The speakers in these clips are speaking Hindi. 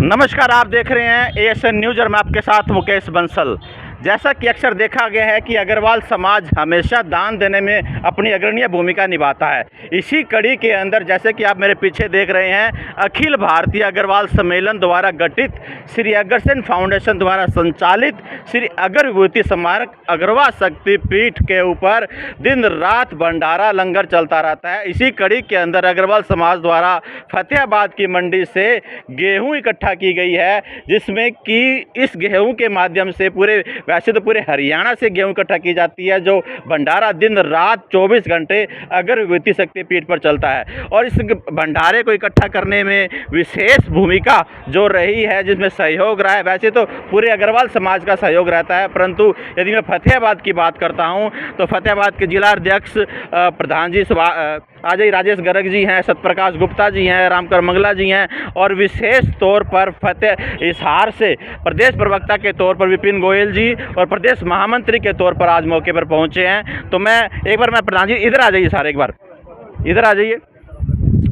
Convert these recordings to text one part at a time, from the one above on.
नमस्कार, आप देख रहे हैं एएसएन न्यूज़ और मैं आपके साथ मुकेश बंसल। जैसा कि अक्सर देखा गया है कि अग्रवाल समाज हमेशा दान देने में अपनी अग्रणीय भूमिका निभाता है। इसी कड़ी के अंदर जैसे कि आप मेरे पीछे देख रहे हैं, अखिल भारतीय अग्रवाल सम्मेलन द्वारा गठित श्री अग्रसेन फाउंडेशन द्वारा संचालित श्री अग्र विभूति स्मारक अग्रवा शक्ति पीठ के ऊपर दिन रात भंडारा लंगर चलता रहता है। इसी कड़ी के अंदर अग्रवाल समाज द्वारा फतेहाबाद की मंडी से गेहूं इकट्ठा की गई है, जिसमें कि इस गेहूं के माध्यम से वैसे तो पूरे हरियाणा से गेहूं इकट्ठा की जाती है, जो भंडारा दिन रात 24 घंटे अग्र विभूति शक्तिपीठ पर चलता है। और इस भंडारे को इकट्ठा करने में विशेष भूमिका जो रही है, जिसमें सहयोग रहा है, वैसे तो पूरे अग्रवाल समाज का सहयोग रहता है, परंतु यदि मैं फतेहाबाद की बात करता हूं तो फतेहाबाद के जिला अध्यक्ष प्रधान जी अजय राजेश गर्ग जी हैं, सत्यप्रकाश गुप्ता जी हैं, रामकर मंगला जी हैं, और विशेष तौर पर हिसार से प्रदेश प्रवक्ता के तौर पर विपिन गोयल जी और प्रदेश महामंत्री के तौर पर आज मौके पर पहुंचे हैं। तो मैं प्रधान जी इधर आ जाइए, सारे एक बार इधर आ जाइए।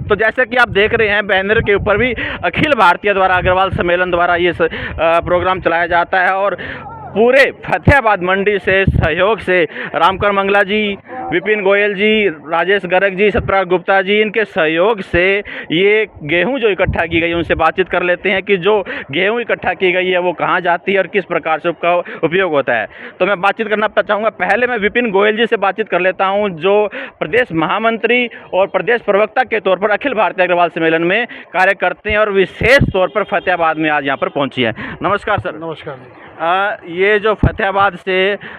तो जैसे कि आप देख रहे हैं, बैनर के ऊपर भी अखिल भारतीय द्वारा अग्रवाल सम्मेलन द्वारा ये प्रोग्राम चलाया जाता है, और पूरे फतेहाबाद मंडी से सहयोग से रामकर मंगला जी, विपिन गोयल जी, राजेश गर्ग जी, सत्यप्रकाश गुप्ता जी, इनके सहयोग से ये गेहूं जो इकट्ठा की गई है उनसे बातचीत कर लेते हैं कि जो गेहूं इकट्ठा की गई है वो कहां जाती है और किस प्रकार से उसका उपयोग होता है। तो मैं बातचीत करना चाहूँगा। पहले मैं विपिन गोयल जी से बातचीत कर लेता हूँ, जो प्रदेश महामंत्री और प्रदेश प्रवक्ता के तौर पर अखिल भारतीय अग्रवाल सम्मेलन में कार्य करते हैं और विशेष तौर पर फतेहाबाद में आज यहाँ पर पहुँची है। नमस्कार सर। नमस्कार जी। ये जो फतेहाबाद से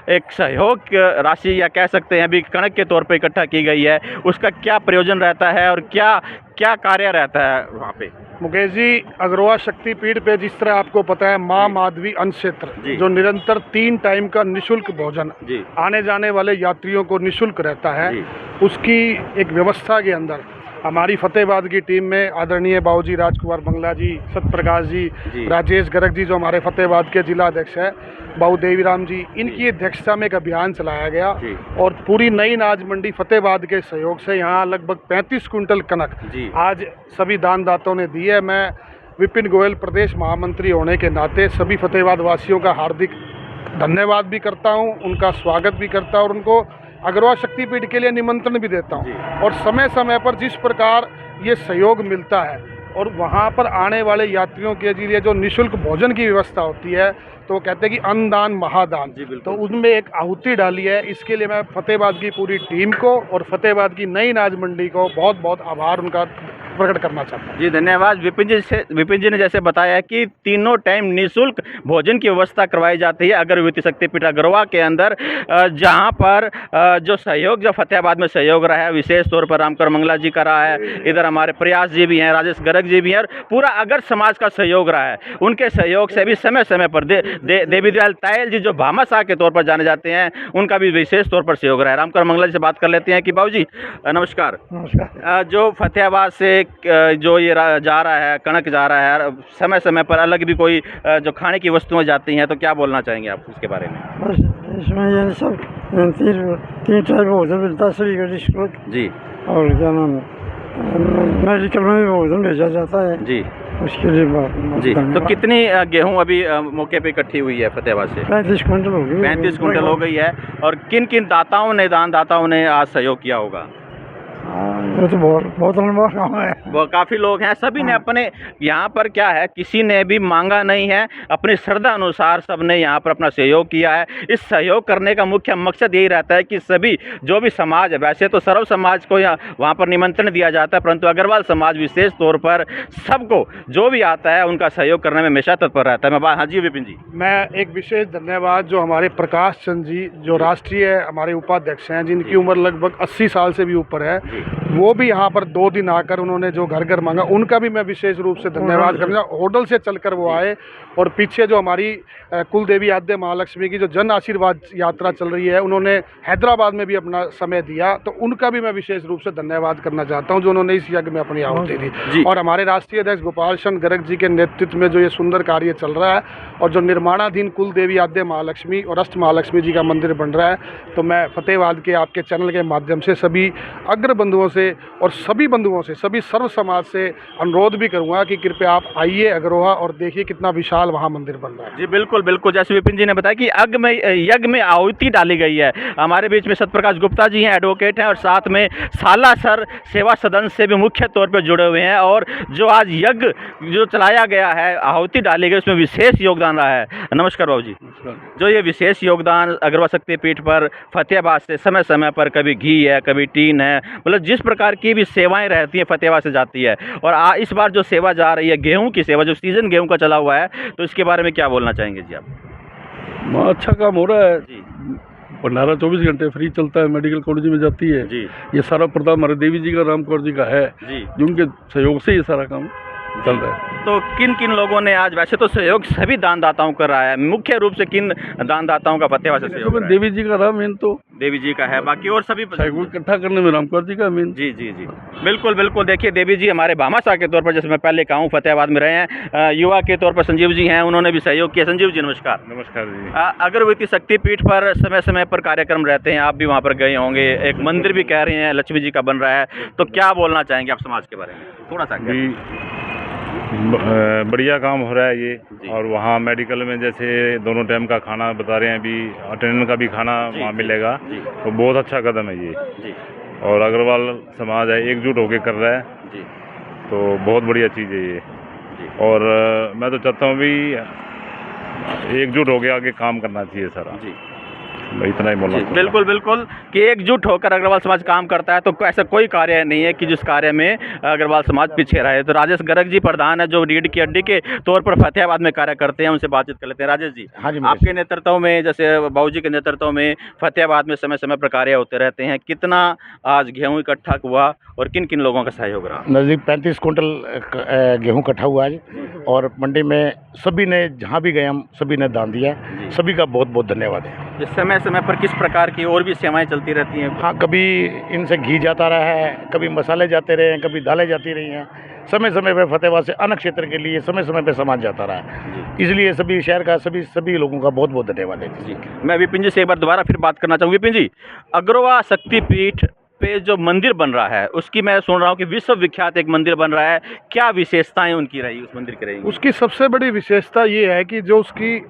एक सहयोग राशि या कह सकते हैं अभी कणक के तौर पर इकट्ठा की गई है, उसका क्या प्रयोजन रहता है और क्या क्या कार्य रहता है वहाँ पे? मुकेश जी, अग्रवा शक्तिपीठ पे जिस तरह आपको पता है, माँ माधवी अन्न क्षेत्र जो निरंतर 3 टाइम का निःशुल्क भोजन आने जाने वाले यात्रियों को निःशुल्क रहता है, उसकी एक व्यवस्था के अंदर हमारी फतेहाबाद की टीम में आदरणीय बाबूजी राजकुमार मंगला जी, सत्यप्रकाश जी, राजेश गर्ग जी जो हमारे फतेहाबाद के जिला अध्यक्ष हैं, बाबू देवीराम जी, इनकी अध्यक्षता में एक अभियान चलाया गया और पूरी नई अनाज मंडी फतेहाबाद के सहयोग से यहाँ लगभग 35 कुंटल कनक आज सभी दानदाताओं ने दी है। मैं विपिन गोयल प्रदेश महामंत्री होने के नाते सभी फतेहाबाद वासियों का हार्दिक धन्यवाद भी करता हूँ, उनका स्वागत भी करता हूँ और उनको अग्रवा शक्तिपीठ के लिए निमंत्रण भी देता हूँ। और समय समय पर जिस प्रकार ये सहयोग मिलता है और वहाँ पर आने वाले यात्रियों के लिए जो निःशुल्क भोजन की व्यवस्था होती है, तो कहते हैं कि अन्नदान महादान, तो उनमें एक आहुति डाली है। इसके लिए मैं फतेहाबाद की पूरी टीम को और फतेहाबाद की नई अनाज मंडी को बहुत बहुत आभार उनका प्रकट करना चाहता हूँ। जी धन्यवाद। विपिन जी ने जैसे बताया कि तीनों टाइम निःशुल्क भोजन की व्यवस्था करवाई जाती है अग्र विभूति शक्तिपीठ अग्रवा के अंदर, जहां पर जो सहयोग जो फतेहाबाद में सहयोग रहा है, विशेष तौर पर रामकर मंगला जी का रहा है, इधर हमारे प्रयास जी भी हैं, राजेश गर्ग जी भी हैं, और पूरा अगर समाज का सहयोग रहा है। उनके सहयोग से भी समय समय पर देवी दयाल तायल जी जो भामाशाह के तौर पर जाने जाते हैं, उनका भी विशेष तौर पर सहयोग रहा है। रामकर मंगला जी से बात कर लेते हैं कि बाबू जी नमस्कार। नमस्कार। जो फतेहाबाद से जो ये जा रहा है, कणक जा रहा है, समय समय पर अलग भी कोई जो खाने की वस्तुएं जाती हैं, तो क्या बोलना चाहेंगे आप उसके बारे में? बस इसमें ये सब तीन टाइप भोजन मिलता है सभी को निःशुल्क जी, और क्या नाम मेडिकल में भी भोजन भेजा जाता है जी, उसके लिए जी। तो कितनी गेहूं अभी मौके पे इकट्ठी हुई है फतेहाबाद से? 35 कुंटल हो गई। 35 कुंटल हो गई है। और किन किन दानदाताओं ने आज सहयोग किया होगा? ये तो बहुत लंबा काम है। वो काफ़ी लोग हैं, सभी ने अपने यहाँ पर क्या है, किसी ने भी मांगा नहीं है, अपनी श्रद्धा अनुसार सबने यहाँ पर अपना सहयोग किया है। इस सहयोग करने का मुख्य मकसद यही रहता है कि सभी जो भी समाज है, वैसे तो सर्व समाज को यहाँ वहाँ पर निमंत्रण दिया जाता है, परंतु अग्रवाल समाज विशेष तौर पर सबको जो भी आता है उनका सहयोग करने में हमेशा तत्पर रहता है। मैं हाँ जी विपिन जी। मैं एक विशेष धन्यवाद जो हमारे प्रकाश चंद जी जो राष्ट्रीय हमारे उपाध्यक्ष हैं, जिनकी उम्र लगभग 80 साल से भी ऊपर है, वो भी यहाँ पर 2 दिन आकर उन्होंने जो घर घर मांगा, उनका भी मैं विशेष रूप से धन्यवाद करूँगा। होटल से चलकर वो आए, और पीछे जो हमारी कुल देवी आद्य महालक्ष्मी की जो जन आशीर्वाद यात्रा चल रही है, उन्होंने हैदराबाद में भी अपना समय दिया, तो उनका भी मैं विशेष रूप से धन्यवाद करना चाहता हूँ जो उन्होंने इस यज्ञ में अपनी आहुति दी। और हमारे राष्ट्रीय अध्यक्ष गोपाल चंद गर्ग जी के नेतृत्व में जो ये सुंदर कार्य चल रहा है, और जो निर्माणाधीन कुल देवी आद्य महालक्ष्मी और अष्ट महालक्ष्मी जी का मंदिर बन रहा है, तो मैं फतेहाबाद के आपके चैनल के माध्यम से सभी अग्र बंधुओं से और सभी बंधुओं से, सभी सर्व समाज से अनुरोध भी करूँगा कि कृपया आप आइए अग्रोहा और देखिए कितना विशाल वहाँ मंदिर बन रहा है। जी बिल्कुल बिल्कुल, जैसे विपिन जी ने बताया कि यज्ञ में आहुति डाली गई है। हमारे बीच में सत्यप्रकाश गुप्ता जी हैं, एडवोकेट हैं, और साथ में सालासर सेवा सदन से भी मुख्य तौर पर जुड़े हुए हैं। और जो आज यज्ञ जो चलाया गया है, आहुति डाली गई, उसमें विशेष योगदान रहा है। नमस्कार बाबू जी। जो ये विशेष योगदान अग्रवा शक्तिपीठ पर फतेहाबाद से समय समय पर कभी घी है, कभी टीन है, मतलब जिस प्रकार की भी सेवाएं रहती हैं फतेहाबाद से जाती है, और इस बार जो सेवा जा रही है गेहूं की सेवा, जो सीजन गेहूं का चला हुआ है, तो इसके बारे में क्या बोलना चाहेंगे जी आप? अच्छा काम हो रहा है जी। भंडारा 24 घंटे फ्री चलता है, मेडिकल कॉलेज में जाती है जी ये सारा प्रताप हमारे देवी जी का, राम कौर जी का है जी। जिनके सहयोग से ये सारा काम चल रहा है। तो किन किन लोगों ने आज, वैसे तो सहयोग सभी दानदाताओं का रहा है, मुख्य रूप से किन दानदाताओं का फतेहाबाद से सहयोग रहा है? देवी जी का राम मेन तो देवी जी का है, बाकी और सभी सहयोग इकट्ठा करने में राम कौर जी का मेन। जी जी जी बिल्कुल बिल्कुल। देखिए देवी जी हमारे भामाशाह के तौर पर, जैसे मैं पहले कहा हूँ, फतेहाबाद में रहे हैं, युवा के तौर पर संजीव जी हैं, उन्होंने भी सहयोग किया। संजीव जी नमस्कार। नमस्कार जी। अगरबत्ती शक्तिपीठ पर समय समय पर कार्यक्रम रहते हैं, आप भी वहाँ पर गए होंगे, एक मंदिर भी कह रहे हैं लक्ष्मी जी का बन रहा है, तो क्या बोलना चाहेंगे आप समाज के बारे में थोड़ा सा? बढ़िया काम हो रहा है ये। और वहाँ मेडिकल में जैसे दोनों टाइम का खाना बता रहे हैं, अभी अटेंडेंट का भी खाना वहाँ मिलेगा, तो बहुत अच्छा कदम है ये। और अग्रवाल समाज है एकजुट होकर कर रहा है, तो बहुत बढ़िया चीज़ है ये। और मैं तो चाहता हूँ भी एकजुट होकर आगे काम करना चाहिए सारा। मैं इतना ही बोलना। बिल्कुल बिल्कुल, कि एकजुट होकर अग्रवाल समाज काम करता है, तो ऐसा कोई कार्य नहीं है कि जिस कार्य में अग्रवाल समाज पीछे रहे। तो राजेश गर्ग जी प्रधान है, जो रीढ़ की हड्डी के तौर पर फतेहाबाद में कार्य करते हैं, उनसे बातचीत कर लेते हैं। राजेश जी, हाँ जी, आपके नेतृत्व में, जैसे बाबूजी के नेतृत्व में फतेहाबाद में समय समय पर कार्य होते रहते हैं, कितना आज गेहूँ इकट्ठा हुआ और किन किन लोगों का सहयोग रहा? नज़दीक 35 कुंटल गेहूं इकट्ठा हुआ आज, और मंडी में सभी ने, जहां भी गए हम सभी ने दान दिया, सभी का बहुत बहुत धन्यवाद है। इस समय समय पर किस प्रकार की और भी सेवाएं चलती रहती हैं? हाँ, कभी इनसे घी जाता रहा है, कभी मसाले जाते रहे हैं, कभी दालें जाती रही हैं। समय समय पे फतेहाबाद से अन्य क्षेत्र के लिए समय समय पे सामान जाता रहा है, इसलिए सभी शहर का सभी लोगों का बहुत बहुत धन्यवाद है जी। मैं विपिन जी से एक बार दोबारा फिर बात करना चाहूँगा। विपिन जी, अग्रवा शक्तिपीठ पे जो मंदिर बन रहा है, उसकी मैं सुन रहा हूँ कि विश्व विख्यात एक मंदिर बन रहा है, क्या विशेषताएं उनकी रही, उस मंदिर की रही? उसकी सबसे बड़ी विशेषता ये है कि जो उसकी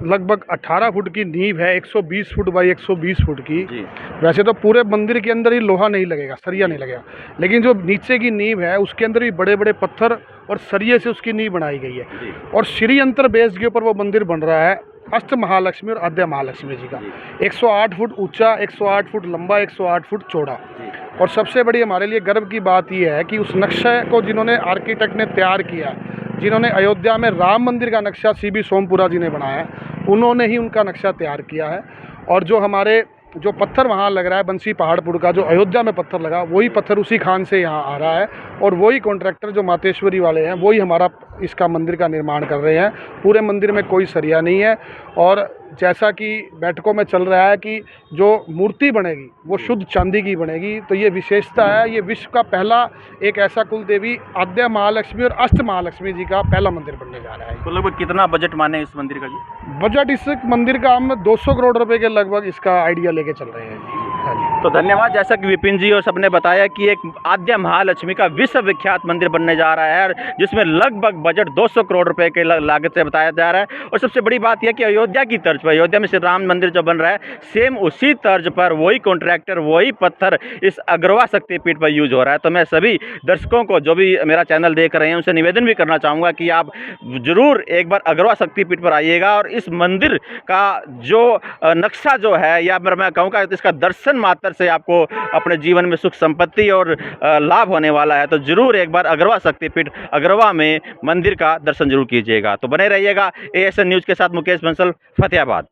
लगभग 18 फुट की नींव है, 120 फुट बाई 120 फुट की। वैसे तो पूरे मंदिर के अंदर ही लोहा नहीं लगेगा, सरिया नहीं लगेगा, लेकिन जो नीचे की नींव है उसके अंदर भी बड़े बड़े पत्थर और सरिये से उसकी नींव बनाई गई है। और श्री अंतर बेस के ऊपर वो मंदिर बन रहा है, अष्ट महालक्ष्मी और आद्य महालक्ष्मी जी का। 108 फुट ऊंचा, 108 फुट लंबा, 108 फुट चौड़ा। और सबसे बड़ी हमारे लिए गर्व की बात यह है कि उस नक्शे को जिन्होंने आर्किटेक्ट ने तैयार किया, जिन्होंने अयोध्या में राम मंदिर का नक्शा सीबी सोमपुरा जी ने बनाया, उन्होंने ही उनका नक्शा तैयार किया है। और जो हमारे जो पत्थर वहाँ लग रहा है बंसी पहाड़पुर का, जो अयोध्या में पत्थर लगा, वही पत्थर उसी खान से यहाँ आ रहा है। और वही कॉन्ट्रैक्टर जो मातेश्वरी वाले हैं, वही हमारा इसका मंदिर का निर्माण कर रहे हैं। पूरे मंदिर में कोई सरिया नहीं है। और जैसा कि बैठकों में चल रहा है कि जो मूर्ति बनेगी वो शुद्ध चांदी की बनेगी, तो ये विशेषता है। ये विश्व का पहला एक ऐसा कुल देवी आद्य महालक्ष्मी और अष्ट महालक्ष्मी जी का पहला मंदिर बनने जा रहा है। तो लगभग कितना बजट माने इस मंदिर का जी? बजट इस मंदिर का हम 200 करोड़ रुपए के लगभग इसका आइडिया लेके चल रहे हैं जी। हाँ जी। तो धन्यवाद। जैसा कि विपिन जी और सबने बताया कि एक आद्य महालक्ष्मी का विश्व विख्यात मंदिर बनने जा रहा है, जिसमें लगभग बजट 200 करोड़ रुपए के लागत से बताया जा रहा है। और सबसे बड़ी बात यह कि अयोध्या की तर्ज पर, अयोध्या में श्री राम मंदिर जो बन रहा है, सेम उसी तर्ज पर वही कॉन्ट्रैक्टर, वही पत्थर इस अग्रवा शक्तिपीठ पर यूज हो रहा है। तो मैं सभी दर्शकों को, जो भी मेरा चैनल देख रहे हैं, उनसे निवेदन भी करना चाहूँगा कि आप जरूर एक बार अग्रवा शक्तिपीठ पर आइएगा और इस मंदिर का जो नक्शा जो है, या मैं कहूँगा इसका दर्शन मात्र से आपको अपने जीवन में सुख संपत्ति और लाभ होने वाला है। तो जरूर एक बार अग्रवा शक्तिपीठ अग्रवा में मंदिर का दर्शन जरूर कीजिएगा। तो बने रहिएगा ASN न्यूज़ के साथ। मुकेश बंसल, फतेहाबाद।